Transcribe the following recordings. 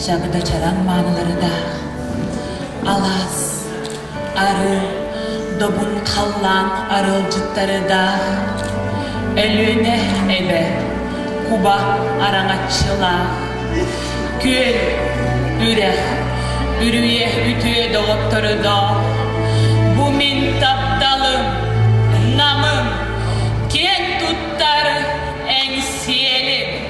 Jagıda çaran manaları da alas, arı, dobun kallan arılcıkları da elüne ebe, kuba aranatçıla, kül, ürek, ürüye ütüye doktoru da, bu min taptalım, namım, ken tuttar ensiyelim.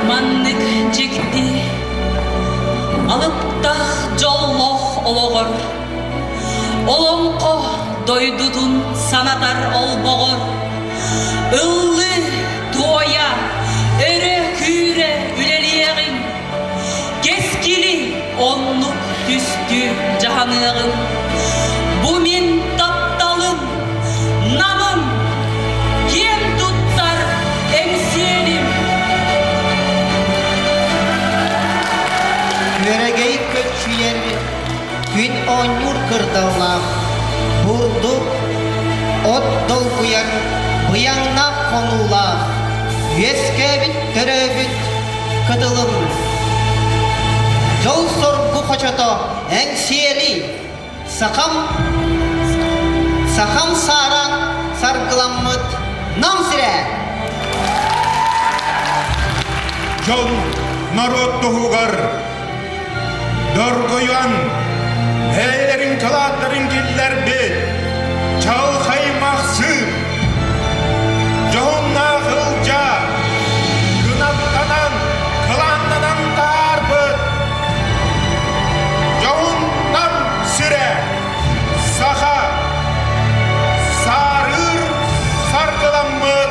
Manlık çekti, alıp da jolloh oloğur, olonko doydudun sanatar olboğur, ıllı doğaya, öre küre üleliyeğin, keskili onluk tüstü cahanığın, bu min taptalım, namım, kim tuttar ensiyelim. Yöregey kökçüyer, gün onur kırdağlar, burdu, ot dolguyar, bıyanna konular, yeskebit töröbüt, kıdılım. Yol sorgu koçoto, ensiyeli, sakam saran, sargılanmıt, nam sire. Yol narod doğugar, Dorgoyan, neylerin kılatların giller bit, çal kaymaksı, Johunna hılca, gınaptanan, kılanlanan tarbıt, Johundan süre, saha, sarır, sargılanmır,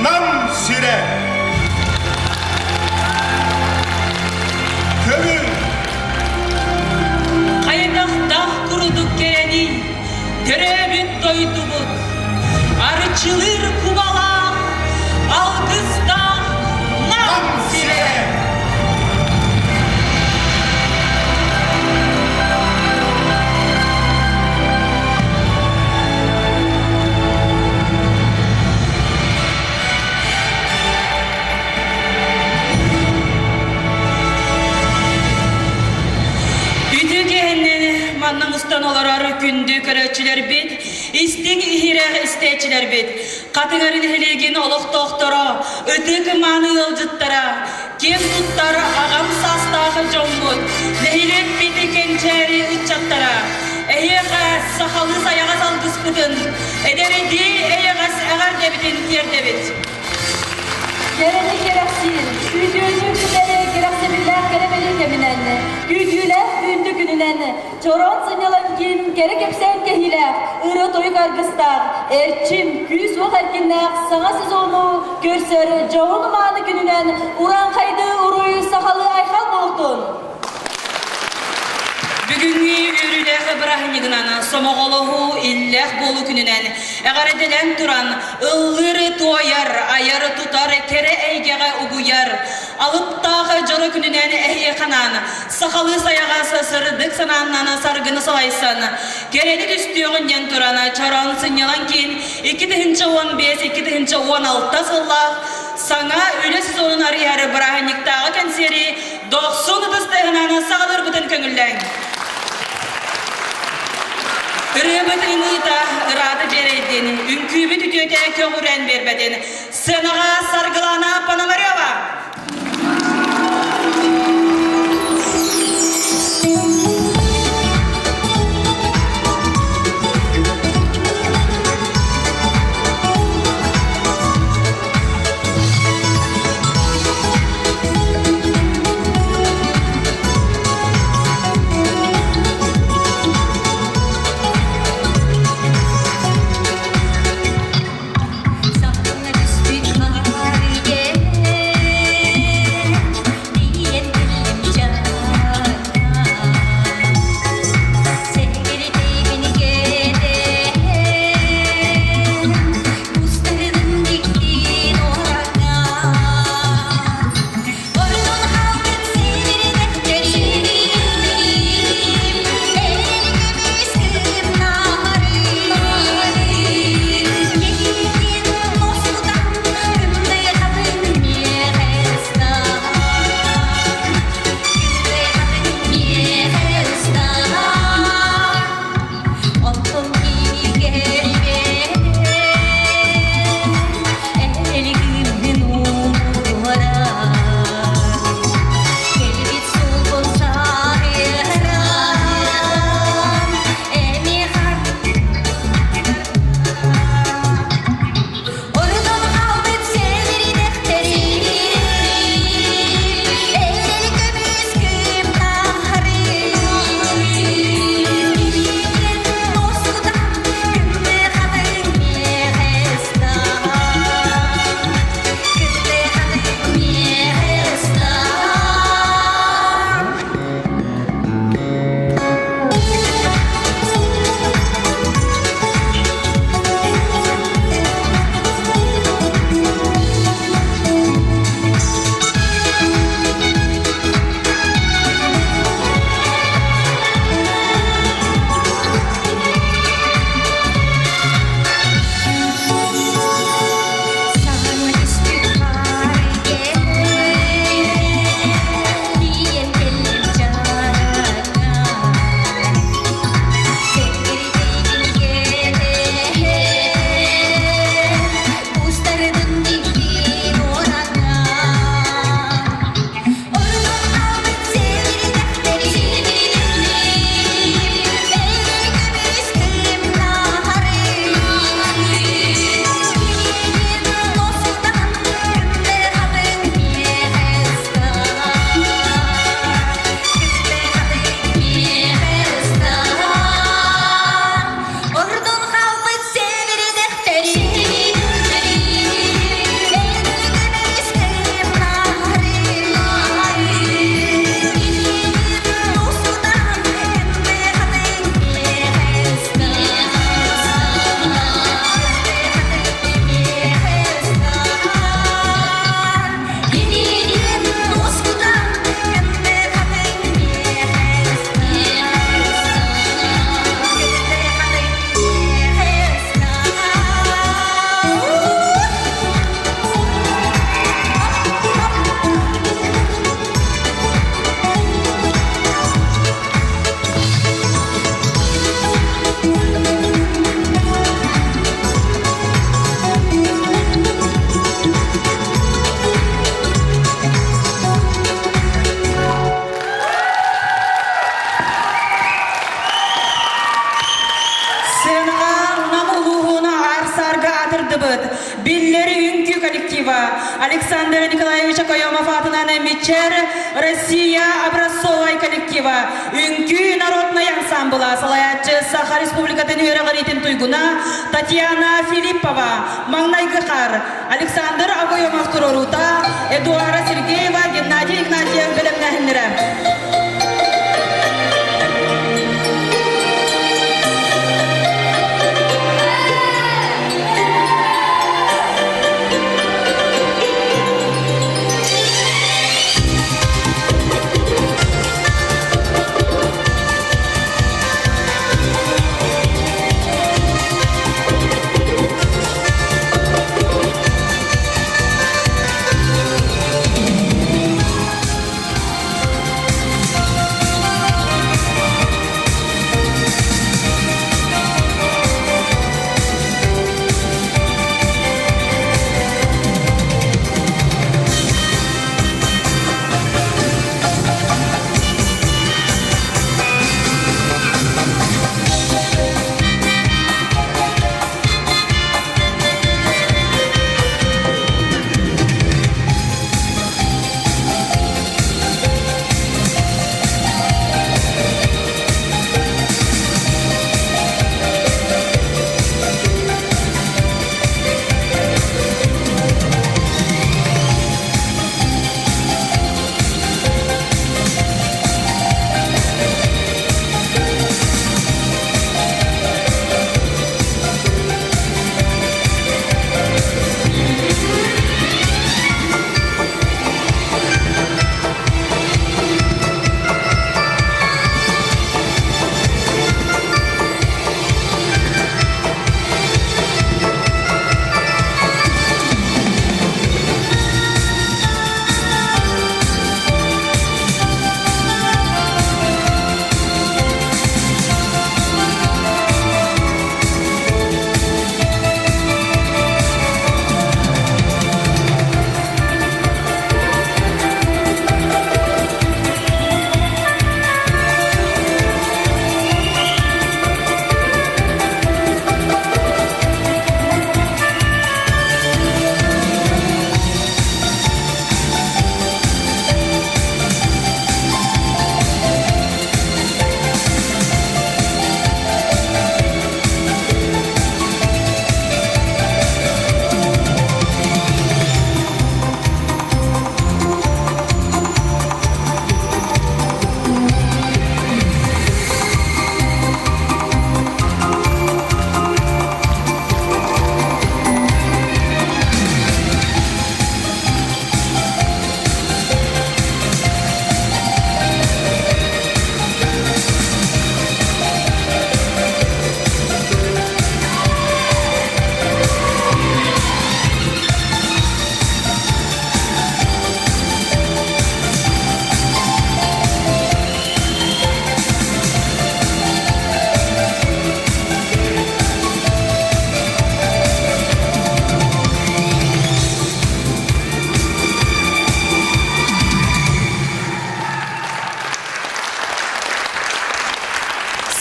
nam süre. Kömür, Kaynaktah kuruduk geleni, terebüt doydu bu. Arıçılır kubala, alkısta nam sire. Mannan ustan olar kündü köröçüler bit, istin ihire isteçiler bit. Katıgarın helegini oluk doktora, öteki manı yolcutlara, kim tuttara ağam sastahı jombut, lehilet biti kençeri uçattara. Eyeğe sahalı sayağa salgıs kıdın, ederedi eyeğe eğer debitin yer debit. Gereni gereksin, güdüğünü güdere gerekse billah gelemeli keminenle, güdüğüler gündü günülenle, çoron sınyalan kim gerek hepsen kehiler, ırı toyu kargıstar, erçim, güz o herkinler, sana siz onu görseri, çoğun manı günülen, uran kaydı uruyu sahalı ayhal boğdun. Bugünkü ürüle kıbrahın yığınana, somoğoluğu illeh bolu gününen, eğer edilen turan, ıllırı toyar, ayarı tutar, kere eygeğe uguyar, alıp dağı jolu gününen ehye kanan, sakalı sayağa sasırdık sananana sargını salaysan, geredi düştüğünden turana, çaran sınyalan kin, 2-15, 2-16 sıllah, sana ülesiz onun arıyarı bırakın yıktağı kanseri, 90 dıstığınana sağlar bütün köngülden. Rıbıtın ıta ıradı bereydeni, ünkübü tütüte köğüren berbedeni, sınağa sargılana Panamarova. Александр Николаевич Койомов атынан мечер Россия образцовой коллектива Үнкү народный ансамбла салаятчы Саха Республикатын үйрәгәритен туйгуна Татьяна Филиппова, Маңнай Гыхар, Александр Агойомов Турорута, Эдуара Сергеева, Геннадий Игнатьев белемнәһеннәре.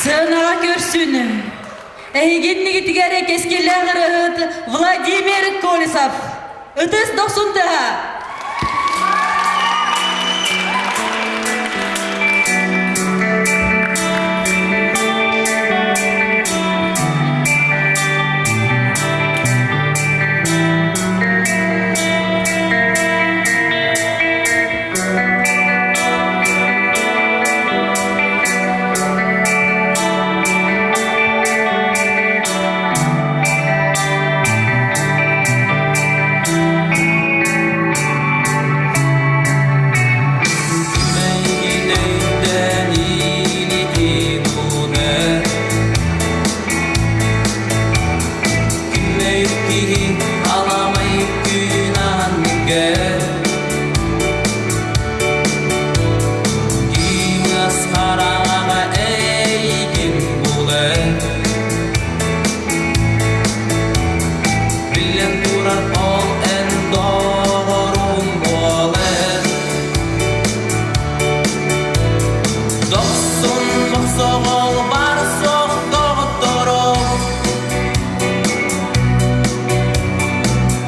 Сынаға көрсін. Әйгеннегі тігәрі кескелләғыры Владимир Колесов. Үтіс 90-ға.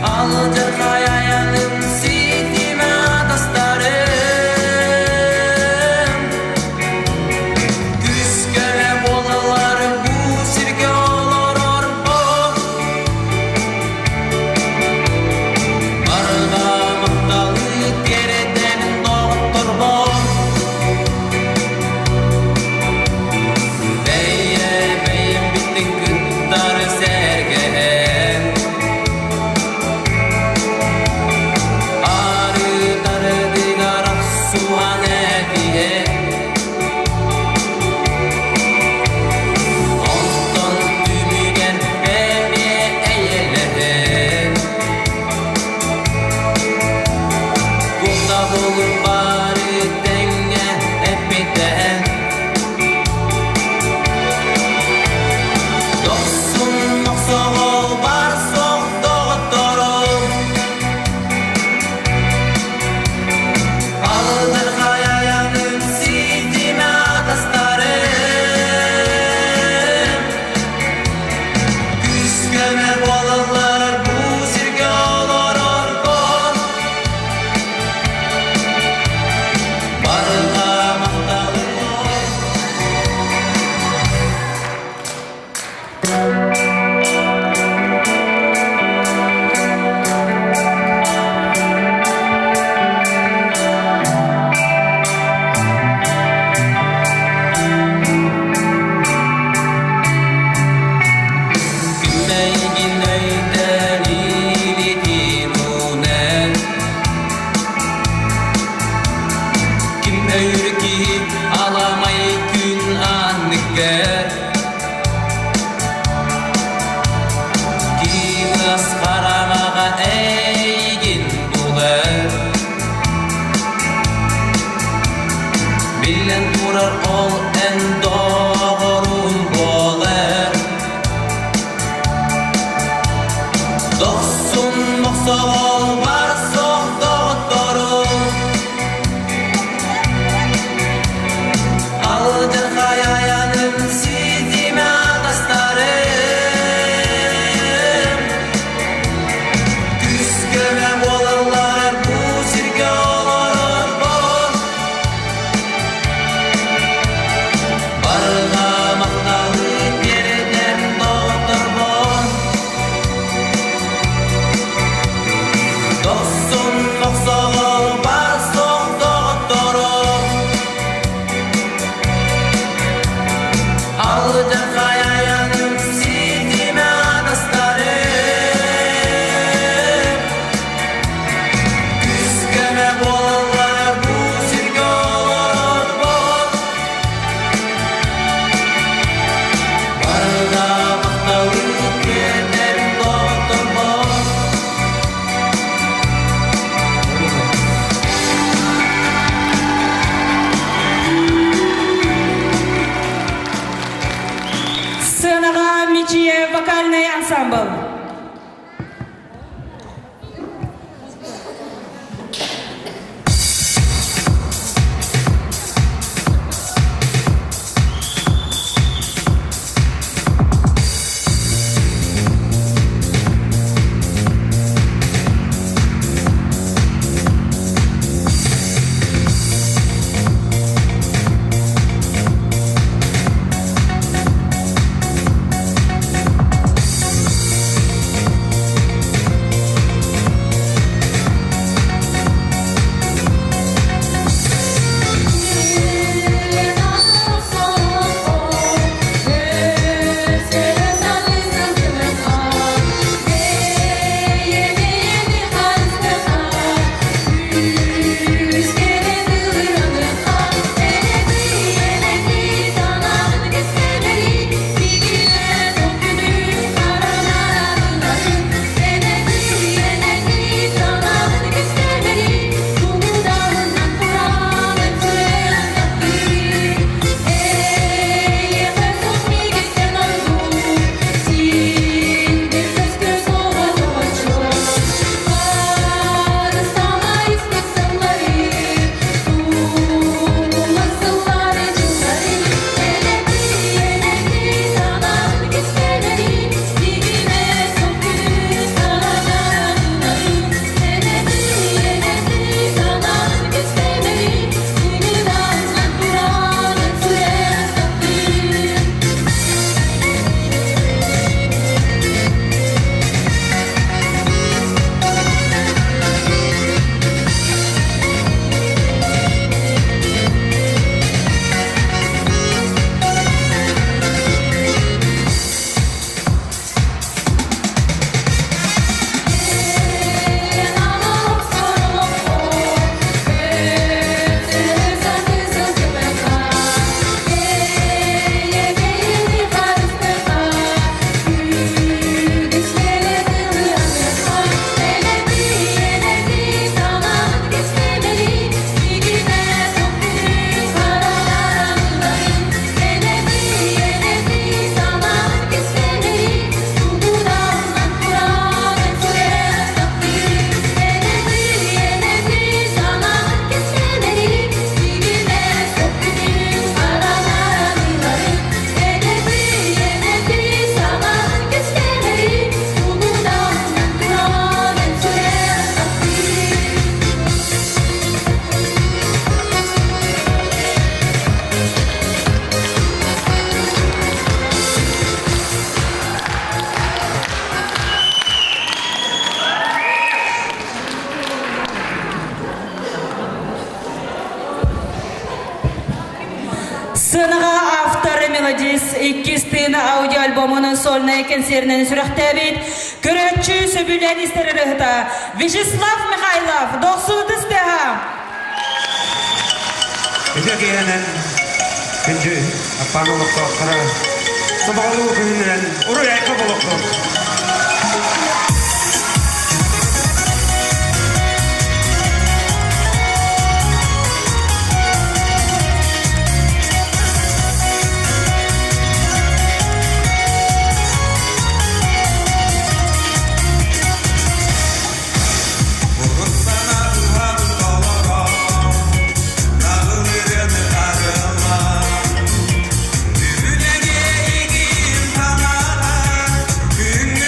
Alacak hayalim Ничья вокальный ансамбль. Сыныға авторы мелодис 2 стыны аудиоальбомының сольный концертінің сүріқтәбет көрәтші сөбілен істері рұхта Вячеслав Михайлов, 90 стыға. Ece giyenen güncü appan olukta kara sabahlı gününden oraya ekip olukta. Gün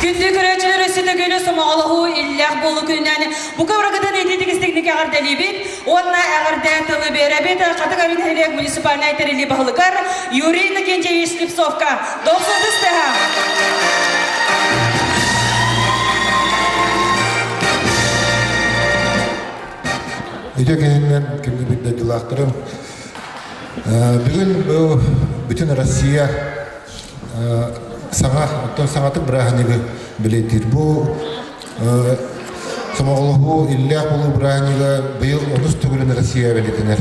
Күнді көрәчілер өсіні көлі сомағылығы илләқ болу күнінен бұ көврағыдан ететік істігіне ағырдәлі бет, онына әғірдә тылы бері бет, қатық әрін әлек муниципальный тәрілі бағылығар, Юрийна Кенжевич Липсовка, 90 стыға. Үйде кенен күнді бүтті дұлақтырым. Бүгін бүтін Россия саңатық бірағынығы білетір. Бұл сомағылығы илләқ болу бірағынығы бұйыл 13 түгілін Россия білетінер.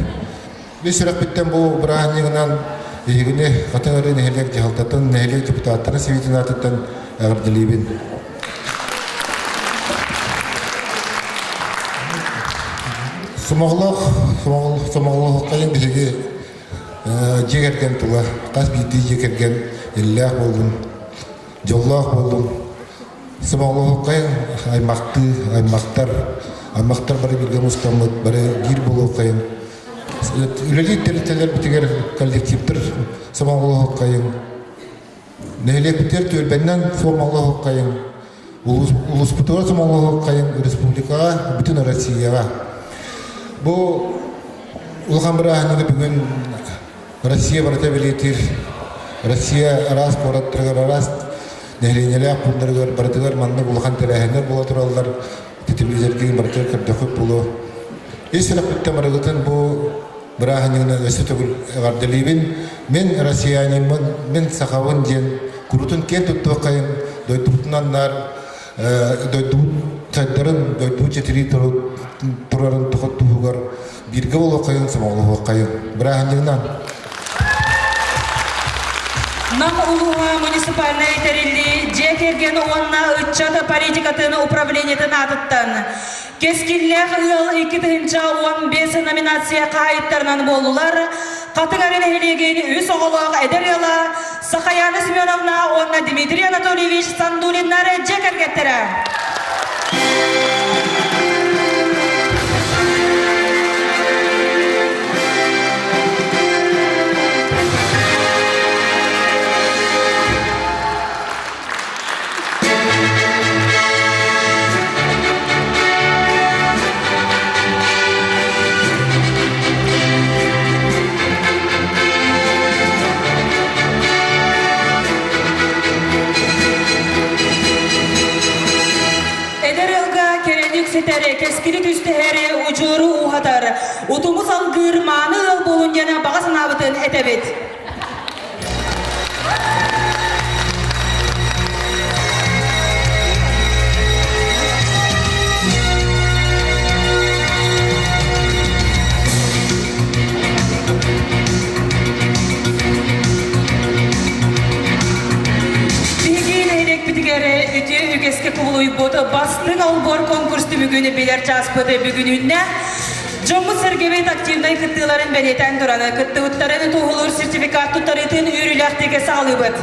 Біз сұрақ біттен бұл бірағынығынан егіне қатыңыры нәхелек жағалтатын, нәхелек депутаттары севетін атыттан әғірділейбін. Сомағылығы қайын бізеге жегерген тұла, қас бейді жегерген илләқ болдым, жоллақ болдым. Сомағылығы қайын аймақтар бары білген ұстамыд, бары гир болу қайын. Үлелі тәрітелер бітігер коллективтір сомағылығы қайын. Нәйлек бітер төлбәннен сомағылығы қайын. Улуспутуар сомағылығы қайын республикаға, бүтін Россияға. Бұл ұлған бір ағынығы бүгін Россия барата білетір. Россия арас қораттырғар, арас нәйленелі ақпындырғар, баратығар манның ұлған тәрәхендер бола тұралдар, телевизордегі баратығар кірдіқіп болу. Есілік біттен барығытын бұл бір ағынығына өсі түгіл ғардылейбін. Мен Россиянимен, мен сақауын ден, күрітін кен тұтты қайын, дойдуытынанлар, дойдуыт сайдарын, дойдуыт жетірей тұрарын тұқыт тұғығар, бірге болу қайын, сымағылығы қайын. Бір ағынығынан. Нам улуға муниципальный тәрілді жекерген оңна үтчаты политикатын управлениетін атыттан. Кескілләқ ұл 2-15 номинация қайыттарынан болулар. Қатығарын әлеген үс оғылық әдірела Сақаяны Семеновна оңна Дмитрий Анатольевич Сандулиннары жекергеттері. Keskili tüsteheri ucuru uhatar. Utumuz algırmanı bolunjana bağa sınavıtın etebet. Ügeske kuvuluy botu bastın albor konkurstu mügünü biler çaspıdı mügününne. Jomu sergevet aktivnay kıttıların beleten duranı, kıttı uttarını toğulur sertifikat tutarıtın ürülaktege sağlıbıd.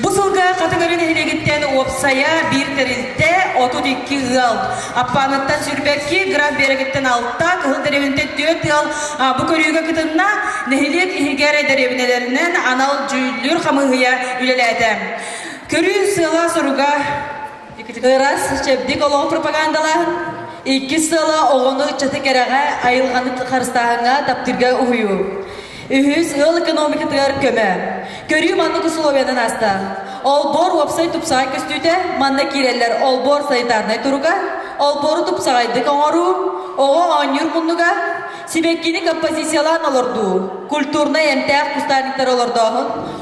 Bu sılga kategorinin helegitten opsaya bir terilde 32 yıl. Appanıttan sürbekki graf berekitten altta, kıl derevinte 4 yıl. Bu körüge kıtınna nehilik ihger ederevnelerinden anal cüllür kamıhıya üleledi. Körü sıla soruga ıras çepdik olan propagandalar 2 sıla oğunu çatı kerege ayılganı karıstağına taptırga uhuyu. Ühüz ıl ekonomika tığar köme. Körü manlı kusuloviyadan hasta. Olbor website tupsay köstüde manna kireller olbor sayıtarnay turuga. Olboru tupsaydık oğru. Oğu anyur bunluga. Sibekkini kompozisiyalan olurdu. Kulturna emtiyaq kustaniktar olurdu.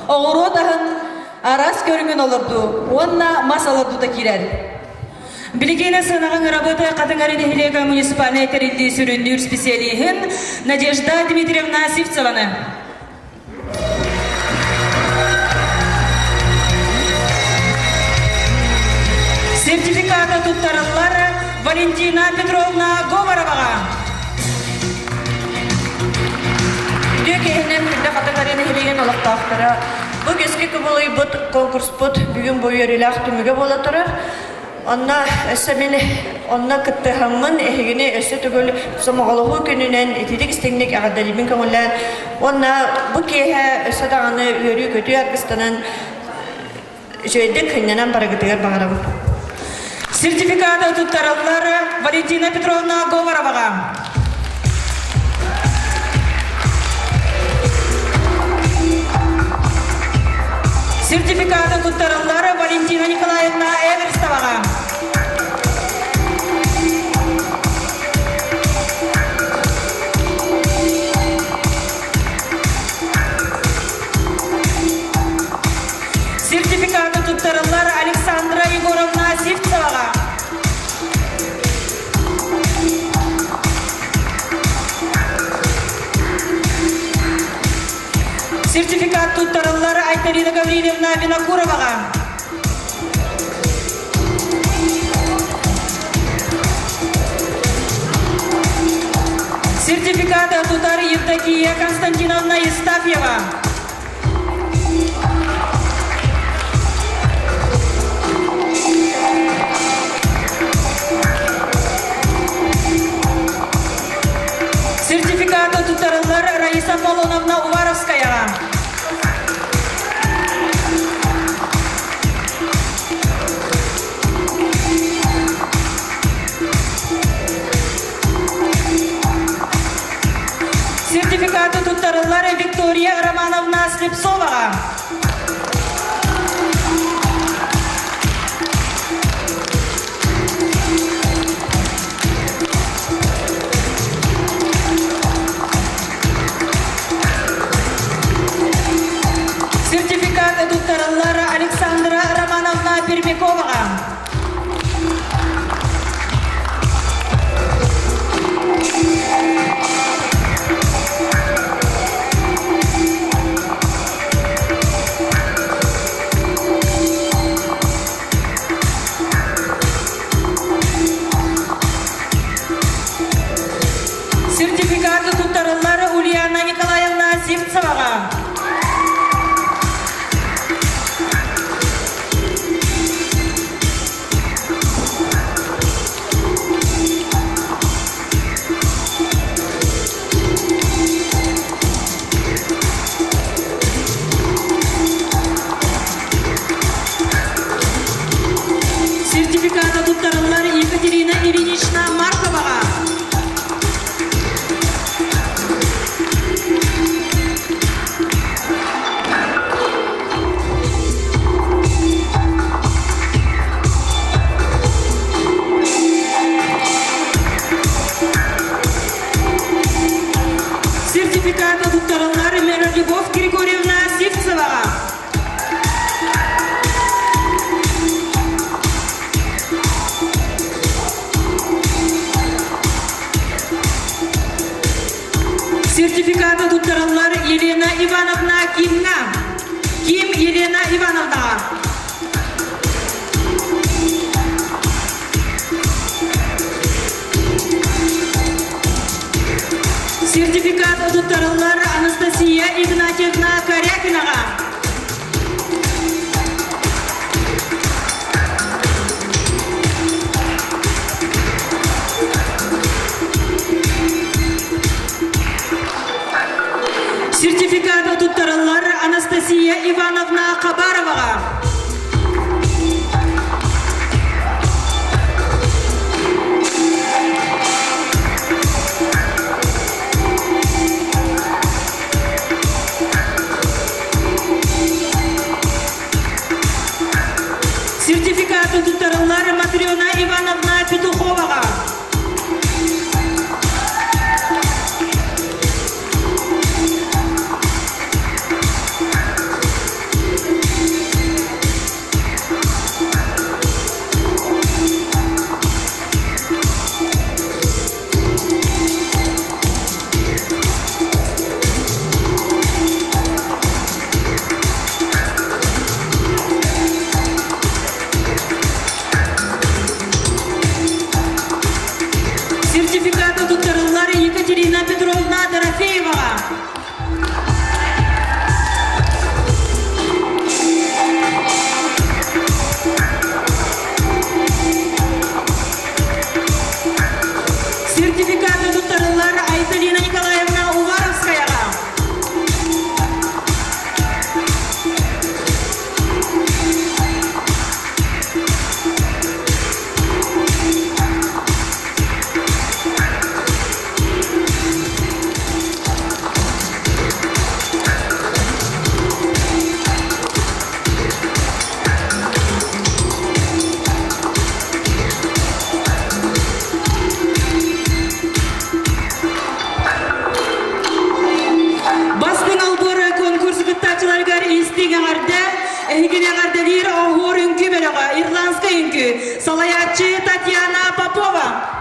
Oğru dağın aras körüngün olurdu. Onna mas olurdu da kirer. Bilgine sınağın работа Катынгарин Хилега муниципальной территории сüründür специалиhin Надежда Дмитриевна Сивцеваны. Сертификаты туттарылар Валентина Петровна Говорова. Дүйкеһинен билде Катынгарин Хилеген олақтақтыра. Бұл кеске көбілі бұд конкурс бұд бүгін бойы өрелақ түміге бола тұрар. Онна әсәмен онна кыттыһаммын эһигини өссө түгөл сомоголугу күнүнен этидик истеңник агадалибин көңүлләр. Онна бу кеһә өссө даганы өрү көтү аргыстанан жөйді күнненен барығытығар бағарам. Сертификаты туттарылар Валентина Петровна Говороваға. Сертификаты туттарылар Валентина Николаевна Эверстоваға. Сертификаты туттарылар Александра Егоровна Сивцеваға. Сертификат туттарылар Айталина Гаврилевна Винокуроваға. Сертификаты туттар Евдокия Константиновна Истафьева. Сертификаты туттарылар Раиса Полоновна Уваровская. Сертификаты туттарылар Виктория Романовна Слепцова. Сертификаты туттарылар Александра Романовна Пермякова. Сертификаты туттарылар Ульяна Николаевна Сивцеваға. Сертификаты туттарылар Екатерина Ильинична Марковаға. Сертификаты туттарылар Любовь Григорьевна Сивцеваға. Сертификаты туттарылар Елена Ивановна Кимға. Ким Елена Ивановнаға. Сертификаты туттарылар Анастасия Игнатьевна Корякинаға. Сертификаты туттарылар Анастасия Ивановна Хабароваға. Сертификаты туттарылар Матрена Ивановна Петуховаға. Врачи Татьяна Попова.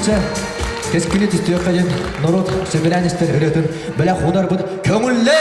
Устча кескини түстүө кайын народ собиранистер өрөтүн бөлө худар бут көңүлле.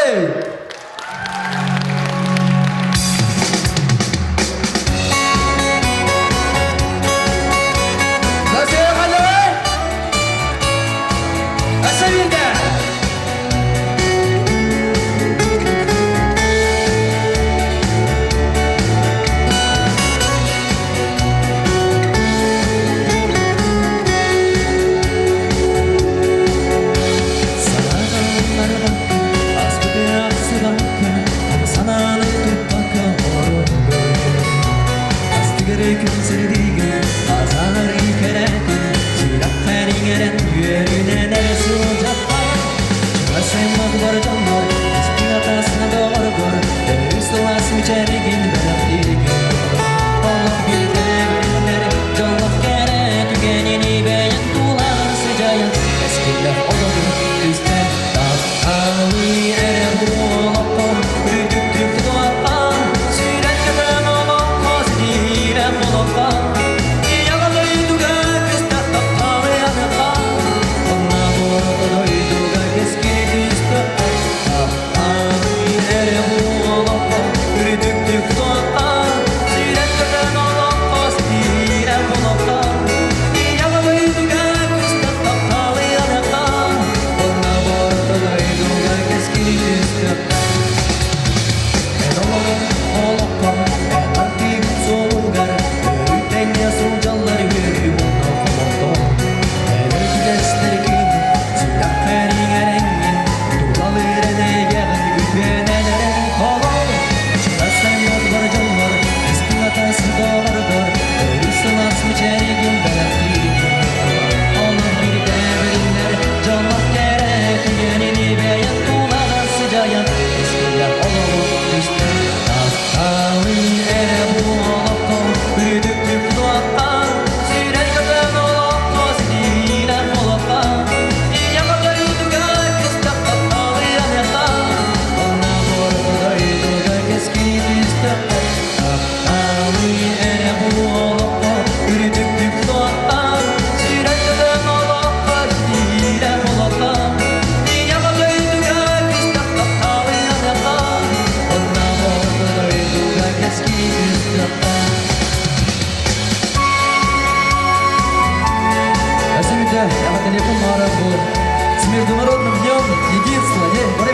Международным днем единства, не, говори,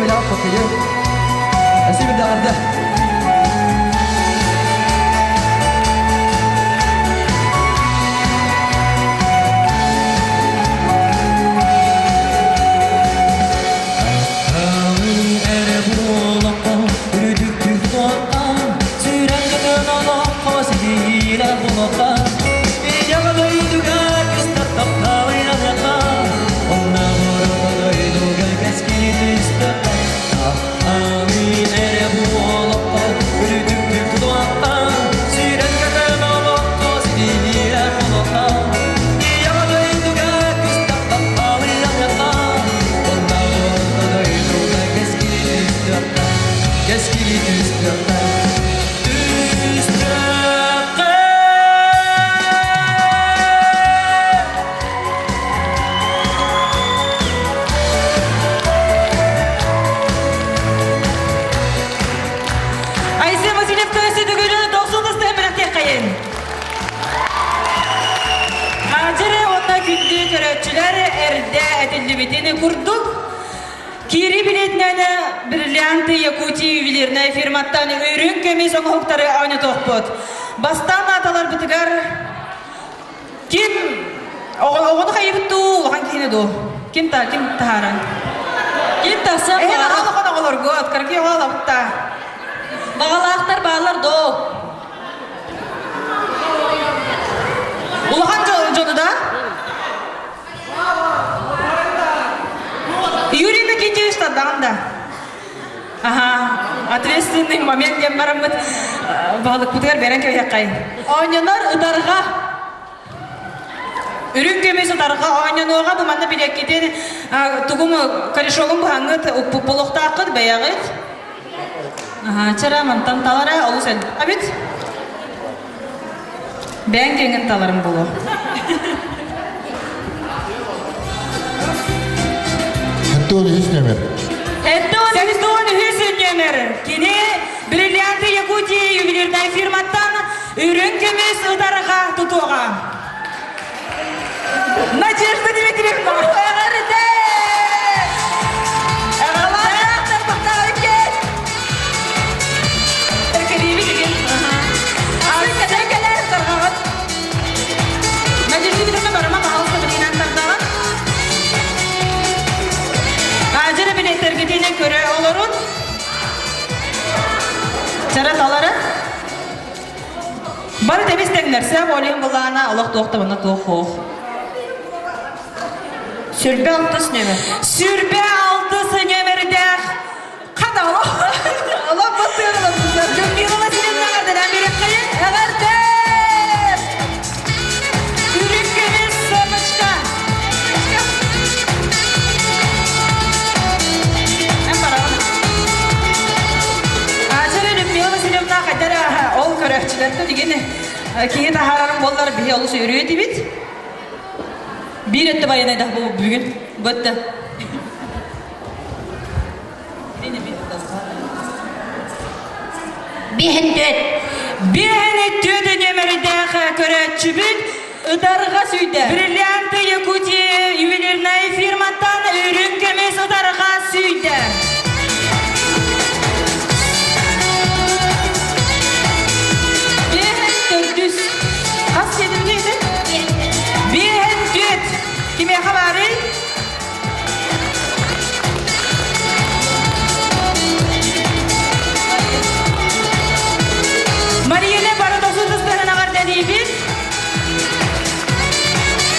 спасибо, да. Кири билетнәне бриллианты Якутия ювелирная фирматтан өрүн көмей соңгоктары ойны тохпот. Бастан аталар битигар ким огону кайыпту, хан кине ду. Ким тахаран? Ким тахсан? Алакан оголор гот, карки оголапта. Багалактар баалар до. Улахан жону да? Юрий Никитич таданда. Ага, ответственный момент я марамыт балык бутгар берен ке якай. Ойнанар ыдарга. Үрүн кемес ыдарга ойнануга бу манда билек кетен тугум корешогун баңыт уполокта акыт баягыт. Ага, чараман там талара олусен. Абит. Бен кенген таларым болу. 103 номер. Это он 103 номер. Кини бриллианты Якутии ювелирный фирматтан үйренкемес ыдарыға тұтуға. Надежда Дмитриевна. Надежда Дмитриевна барыма бағалысы білген антардаған. Ажыры билеттерге дейін көрі олырын. Жарат алары. Бары дебестен нәрсе болайын бұлағына ұлық тоқты бұны тоқуқ. Сүрбе 6 нөмір. Сүрбе 6 нөмірді қадалы. Allah batıyor olasınlar. Людмила Васильевнa'dan беріп қайын. Әғардер! Үйреккеміз сомочка. Әм барағына. Ажыры Людмила Васильевна қайдары ол көрекчілерді дегені кейі тахарарын болдары бей олысы үйрейді бет. Bir etті баянайда бұл бүгін. Бұтты. Бехен төді нөмірдегі көрәтші бүт, ұдарға сүйді. Бриллианты Якутия ювелирный фирматтан үйренкемес ұдарға сүйді. Бехен төрдіс. Қас седім дейді? Бехен төт. Кеме қабары? Марияне бары досудыстығын ағарда дейбіз.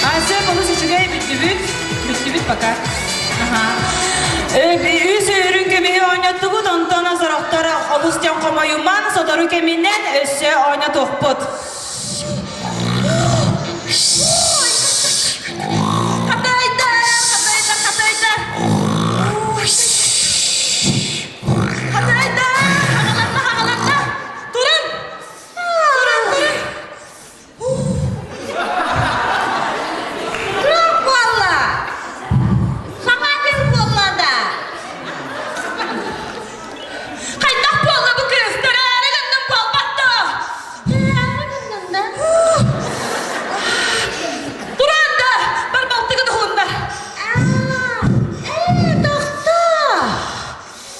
Асы бұлы сүшігай бүтті-бүт бақа. Үсі үрін көмейі ойнатты бұд, онтана зарақтары олыстен қомайыман, содару кемінен өсі ойнат оқпыд.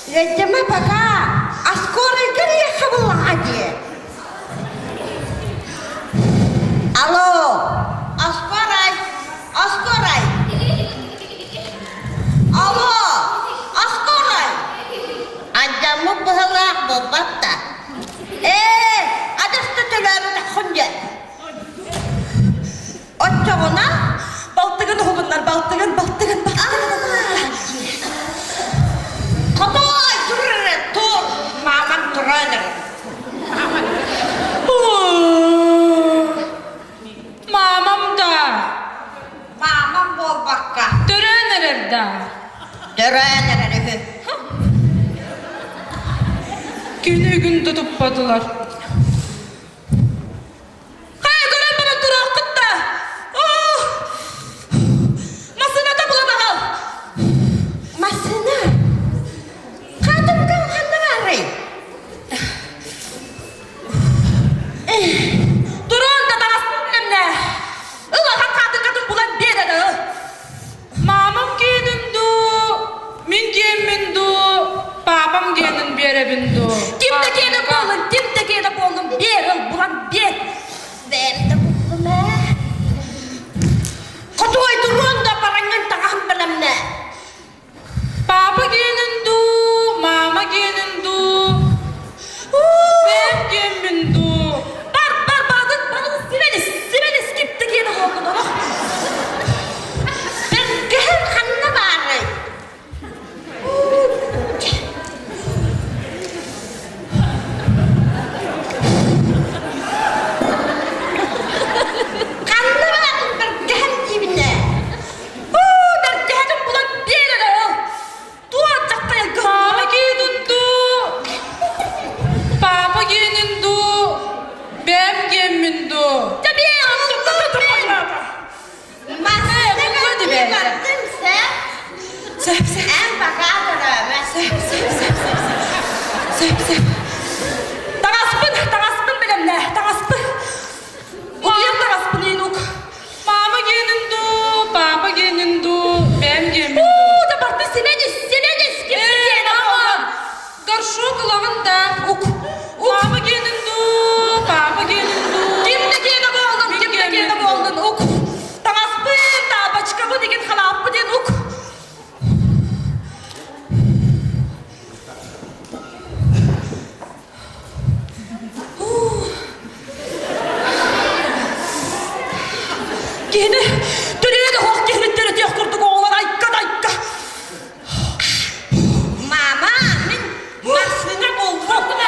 Реттеме пока, а скоро греха была где. Алло, аскорай. Алло, аскорай. Анжамы бұғылақ болбатта. Адасты төләрі хүнде. Отчоғына, балтығын ұғынлар, балтығын. Қатай, тұр, маман тұрайдыр. Мамам да. Маман бол баққа. Түренерер да. Түрайдыр. Күні тұтып бадылар. Қай, көрен бана тұрақ құтта. Масына да бұлан ағал. Масына? Қадымдан қанды бары? Тұран да дағасын әміне. Ұлаға қадым бұлан береді. Мамам кенінді, мен кенмінді, папам кенін беребінді. Тимді кені болын, Gene, dönüye de hok gehmetleri tiyok kurduk oğlan ayka. Mama, min masına buldum.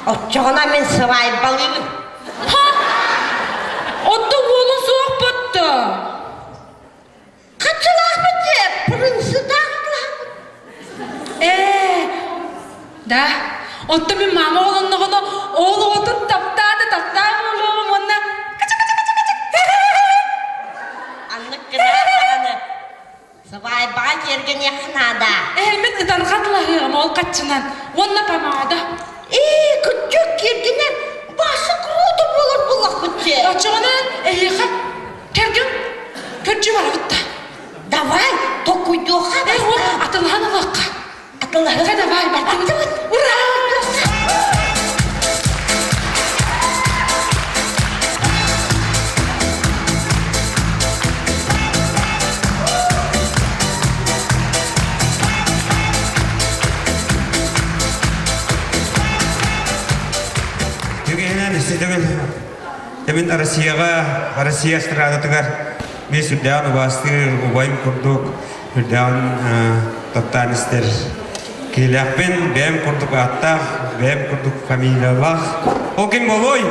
Отчоғына мен сывай балымын. Ха! Отты олын соқ бұтты. Қачылақ бітте, пұрынсы дағылақ. Да, отты мен мама олынығыны ол отын таптады олығым онна. Аннық кінағаны сывай баға керген яқынада. Мен ыдан қатылағығым ол қатшынан, онна памағада. Күтчөк кергенен басы құруды болыр бұлақ бітсе. Отчоғынан қат керген көрчі бара бұтта. Давай, токуйды оқа баста. Атылған ұлаққа. Атылға давай, бәттің. Ура! Emin Россия страдатыгар мен сүрдән убастыр, убайым курдук, сүрдән топтаныстыр. Келәкпен бәм курдук аттақ, бәм курдук фамилиялах. Ол кем болой?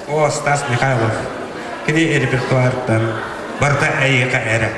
О, Стас Михайлов. Кене репертуардан барда әйеқа әрі.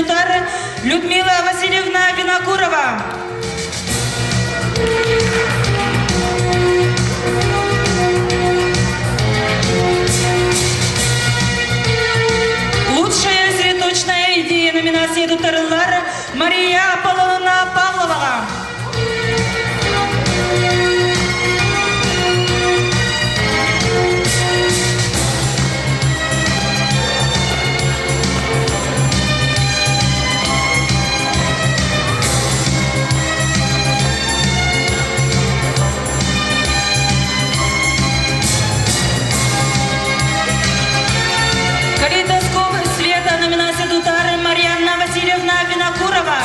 Дутар Людмила Васильевна Винокурова. Лучшая цветочная идея номинации Дутарлар Мария Аполлоновна Павлова. Калейдоскоп света номинация Дутары Марьяна Васильевна Винокурова.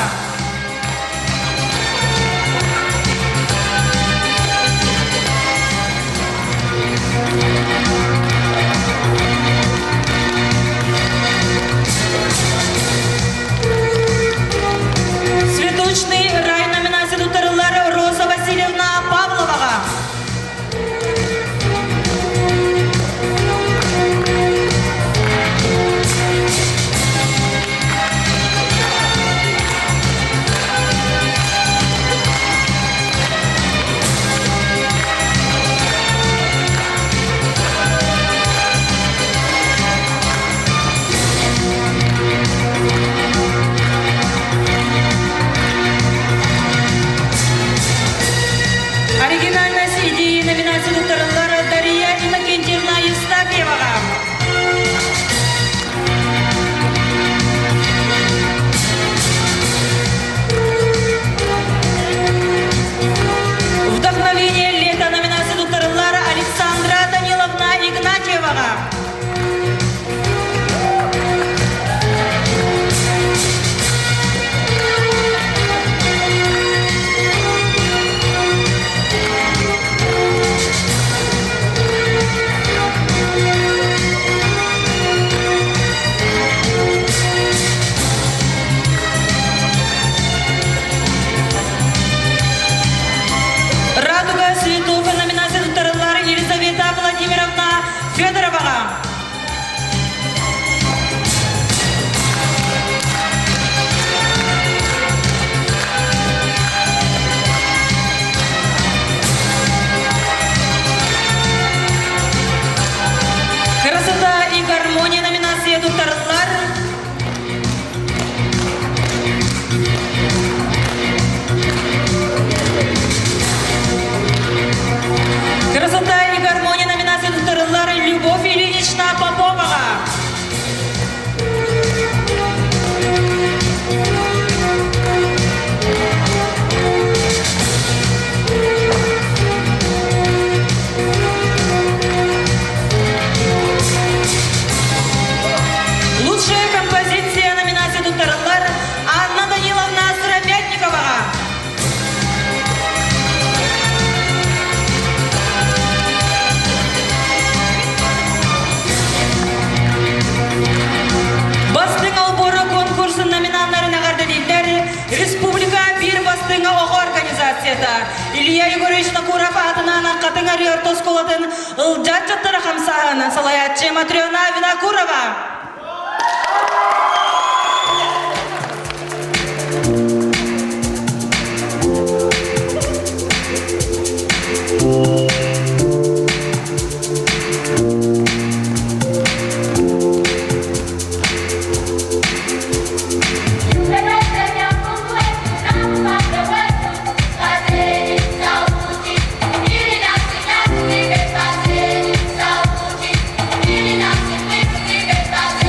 Цветочный рай номинация Дутарлар Роза Васильевна Павлова. Оригинальность идеи номинации Дутарлара Дарья Иннокентьевна Евстафьева. Вдохновение лета номинации Дутарлара Александра Даниловна Игнатьева. Радуга цветов номинация Дутарлар Елизавета Владимировна Федорова. Красота и гармония номинация Дутарлар. Красота и гармония номинация Дутарлар Любовь Ильинична Попова. Лучшая композиция номинация Дутарлар Анна Даниловна Сыромятникова. Бастың алборы конкурсын номинанттарына кардылилер Республика бир бастыңа оғы организацията. Илья Егорович Накуров атынан аққатын арьер тосколатын ылжат жаттары қамсағына салаятчы Матрена Винокурова. Saúde, e nasce muito de verdade.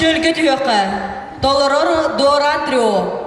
çölge tüyöke. Doloror doğran trio.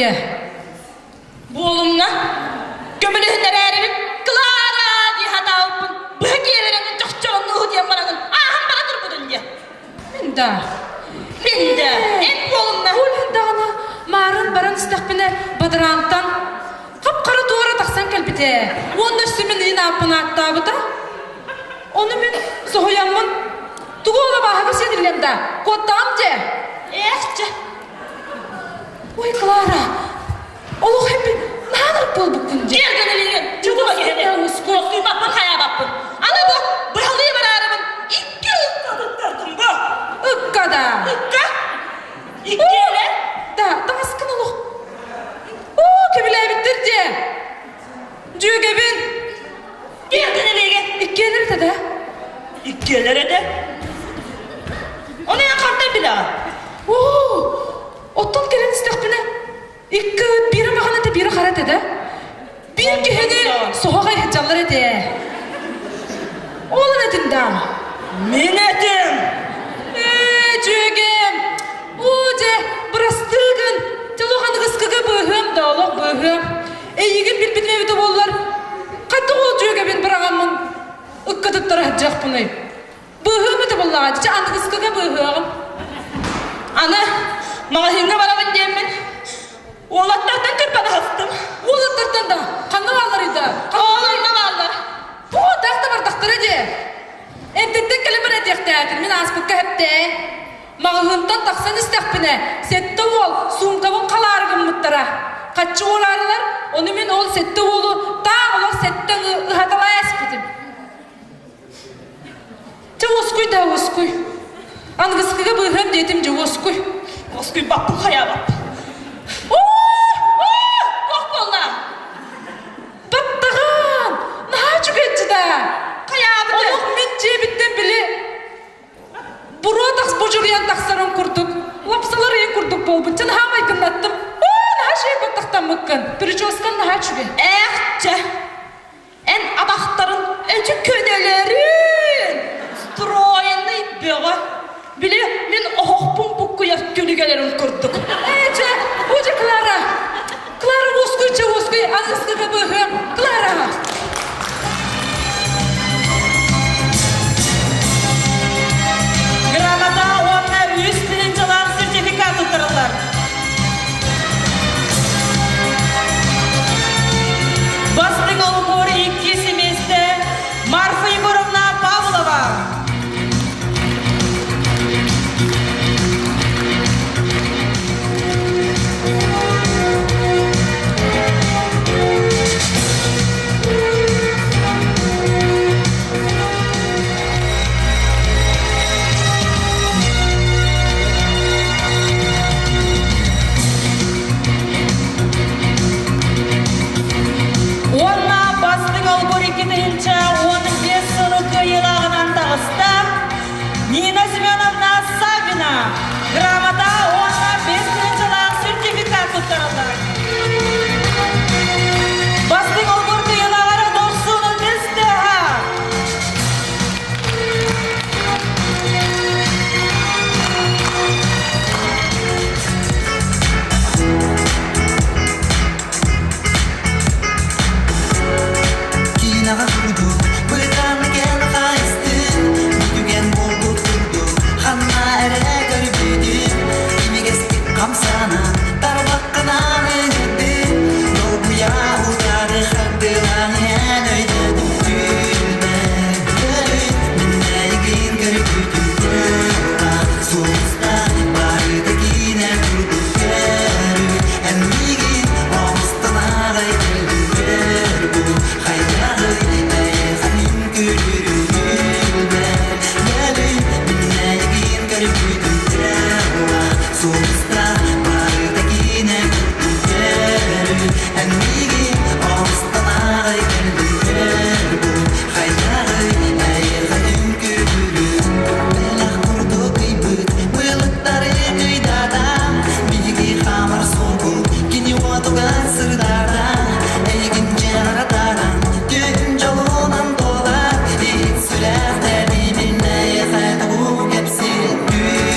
diye. Bu oğlumla gömülühünler erinin Clara diye hata uppun. Bu hediyelerinin çok çoğunluğu diye baranın. Aham baradır bu dünya. Min de. En bu oğlumla. Ulan dağına marın baran istakbine badırantan kapkara doğru taksan kalbite. Onun üstümün iyi napını attı bu da. Onu ben soğuyanmın tuğula bahagı sedirlem de. Koddan de. Ehçe. Oy Clara. Olu hem bir nadir bol bu kunca. Yerden elin. Çubuğa gehene. Kostuyu bakın kaya bakın. Ana bu. Bıhalıyı ben arabın. İki ıkkadın bu. Ikkada. Ikka. İki ele. Da sıkın olu. Oo kebile bittir de. Cügebin. Yerden elin. İki elirde de. İki elere de. Onu yakarttın bile. Oo. Ottan gelen istakbine. İki biri bakana da biri karat ede. Bir kehene soğuğa hecallar ede. Oğlan edin da. Minnetim. Cügem. Oce bırastırgın. Teloğanı kıskıga böhüm da oğlak böhüm. Eyigin bilbitme bide bollar. Kattı o cügemin bırağımın. Ikkadıkları hecak bunu. Böhüm de bollar. Anı kıskıga böhüm. Ana. Mağahinge barabın demin. Oğlatlardan kırpada hastım. Oğlatlardan da. Kanlı varlarıydı. Oğlanla varlar. Bu dağda var dağları de. Entetten kelimir edektedir. Min aspıkka hep de. Mağhıntan taksan istakbine. Sette ol. Sumkabın kalargın mıttara. Kaççı olarlar. Onu min ol sette olu. Dağ olar setten ıhatalay aspidim. Ce oskuy da oskuy. Angıskıga bıhım dedim ce oskuy. Oskuy bakın kaya bak. Kok bolla. Battağım. Naha çüketçi da. Kaya abıdı. Oluk min cebitten bile. Buru taks bocuryan taksarın kurduk. Lapsalar en kurduk bol bıçın ham aykınlattım. Naha şey battaktan mıkkın. Birici oskan naha çüge. Ehçe. En abaktarın öcü könelerin. Stroyenli beğe. Bile min ohpun bukku yap gönügelerin kurduk. Ece, oca Clara. Clara oskuy, angıskıga bıhım. Clara. Gramada onunla 100 birinci sertifikat tutarırlar. Бастың олғыр 2 семестр Марфа Егоровна Павлова. Онна бастың олғыр 2-ші 15 сылықы елағынан тағыста Нина Семеновна Савина. Грамота онна 5-ші сертификат тұттырылды. Бастың олғыр елағары 90 бізді. Kinaga kurdu, bırakın gel kaysın. Mütügen oldu kurdu, hanna ere görübüdüm. İmi kestik kamsana, tarbakkınan ödedim. Yol bu yahudarı hakkılan yen ödedim. Gülber, gülür, minne egin görübüdüm. Soğuzda barıda yine kurdu görür. Emmigin olmuştan ağay geldi bu. Haydağı eylesin gülür gülber. Gelin minne egin görübüdüm. Soğuzda barıda yine kurdu görür. Emmigin olmuştan ağay geldi bu. Haydağı eylesin gülür. Belah kurdu kıybıt, bıyılıkları kıydada. Bilgi hamar soğuk, kini otuga sırdada. Eygin ceradadan, gün yolunan dolar. Hiç sürezler diminle yekaydı bu hepsi gül.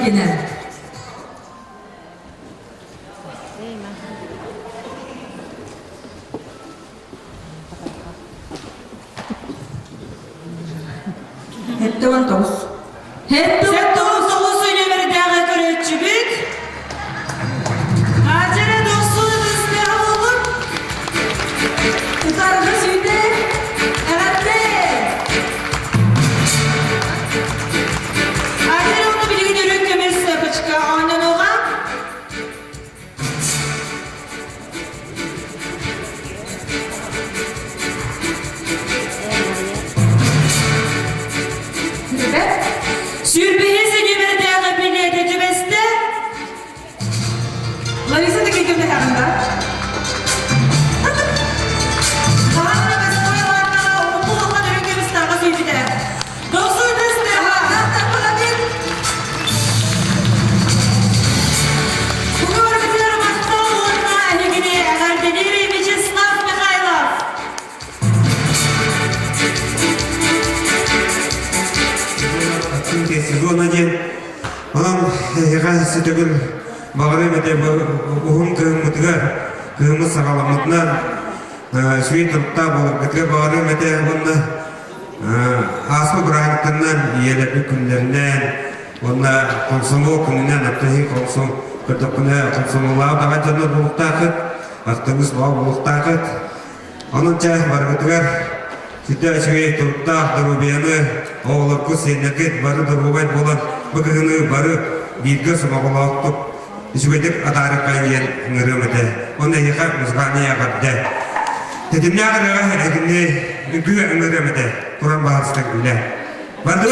кенен. Хеттуан тоғыз. Сеттуын соғыз өнемірдегі көретші бүт. Ажыры доқсуды біздері болып. Кызарғы сүйді, әғатты. Ажыры оны білген өрін көмесі бұчқа ойнан оған. Sürpriz önümürdегі билеті түбесті. Лариса да кекемді хағында. Бағанына біз қойыларына ұқылыған өрін көмістағы сөйдіде. Доқсуды біздері ғақтар бұлабен. Бүгін өрбітері мақтау орнына әлігіне әғарденері Вячеслав Михайлов. Сезон один. Анам яғасы түгіл бағырым әте ұғым күйімітігі күйімі сағаламытынан сүйет ұртта болып кетке бағырым әте онына аспы бұрайықтарынан иелепі күндерінен онына қонсымы күнінен аптахи қонсым күрді күні қонсымылау daga жаны бұлықтақыт ақтығыз бау бұлықтақыт онынша барғытығар Сите ашығы тұрттақ дұрубияны оғылар күс енергет бары дұрубайт болан бұқығыны бары бейді сұмағылауқтық үшігетік атары қайын ғырымыды. Оны еқа мұзғаны яғырды. Тетімне ағырыға әгінне үгі ғырымыды. Құран бағыстық білі. Барды